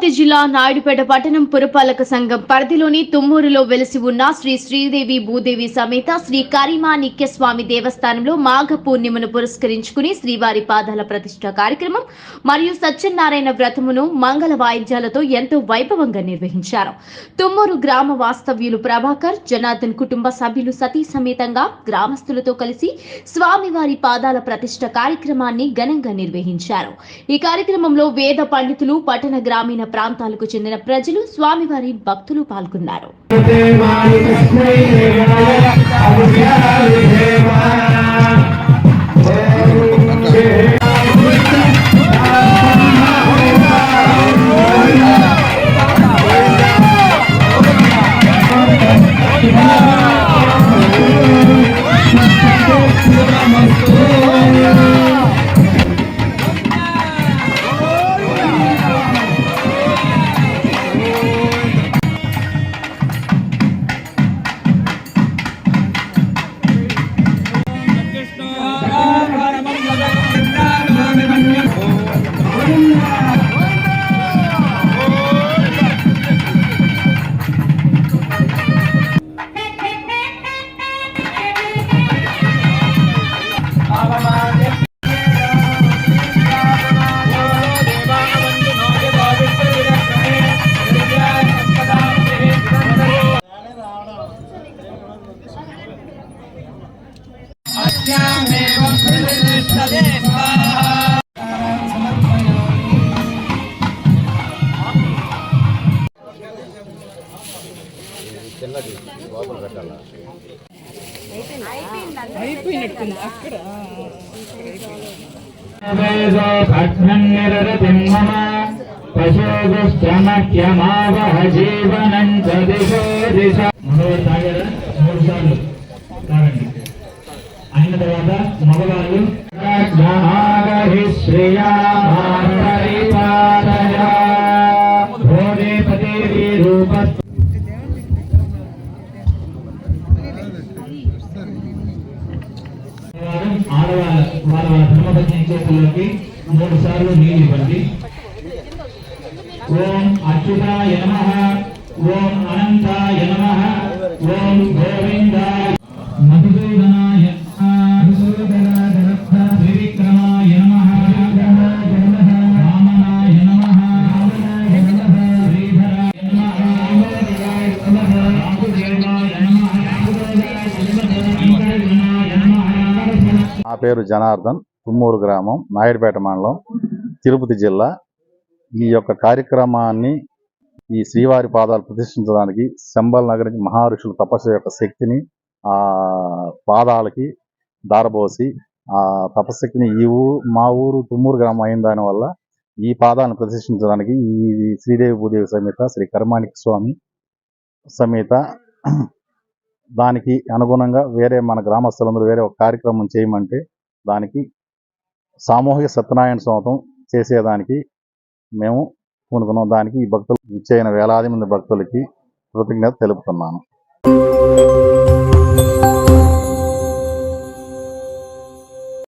తిరుపతి జిల్లా నాయుడుపేట పట్టణం పురపాలక సంఘం పరిధిలోని తుమ్మూరులో వెలిసి ఉన్న శ్రీ శ్రీదేవి భూదేవి సమేత శ్రీ కరిమాణిక్య స్వామి దేవస్థానంలో మాఘ పూర్ణిమను పురస్కరించుకుని శ్రీవారి పాదాల ప్రతిష్ఠ కార్యక్రమం మరియు సత్యనారాయణ వ్రతమును మంగళ వాయిద్యాలతో ఎంతో వైభవంగా నిర్వహించారు. తుమ్మూరు గ్రామ వాస్తవ్యులు ప్రభాకర్, జనార్దన్ కుటుంబ సభ్యులు సతీ సమేతంగా గ్రామస్తులతో కలిసి స్వామివారి పాదాల ప్రతిష్ఠ కార్యక్రమాన్ని ఘనంగా నిర్వహించారు. ఈ కార్యక్రమంలో వేద పండితులు, పట్టణ గ్రామీణ ప్రాంతాలకు చెందిన ప్రజలు, స్వామివారి భక్తులు పాల్గొన్నారు. అయిపోయినట్టుంది అక్కడ అయిన తర్వాత మగవాళ్ళు ఆడవాళ్ళ వాళ్ళ ధర్మపత్ని చేతుల్లోకి 3 సార్లు నీళ్ళు ఇవ్వండి. ఓం అచ్యుతాయ నమః, ఓం అనంతాయ నమః, ఓం గోవిందాయ మధుసూదనాయ త్రివిక్రమాయ నమః, వామనాయ నమః, శ్రీధరాయ నమః, వాసుదేవాయ నమః, నా పేరు జనార్దన్, తుమ్మూరు గ్రామం, నాయుడుపేట మండలం, తిరుపతి జిల్లా. ఈ యొక్క కార్యక్రమాన్ని ఈ శ్రీవారి పాదాలు ప్రతిష్ఠించడానికి శంబల్ నగర్ మహర్షుల తపస్సు యొక్క శక్తిని ఆ పాదాలకి దారబోసి ఆ తపశక్తిని మా ఊరు తుమ్మూరు గ్రామం అయిన దానివల్ల ఈ పాదాలను ప్రతిష్ఠించడానికి ఈ శ్రీదేవి భూదేవి సమేత శ్రీ కరిమాణిక్య స్వామి సమేత దానికి అనుగుణంగా వేరే మన గ్రామస్తులందరూ వేరే ఒక కార్యక్రమం చేయమంటే దానికి సామూహిక సత్యనారాయణ స్వాతం చేసేదానికి మేము పూనుకున్నాం. దానికి ఈ భక్తులు ఇచ్చేయన వేలాది మంది భక్తులకి కృతజ్ఞత తెలుపుతున్నాను.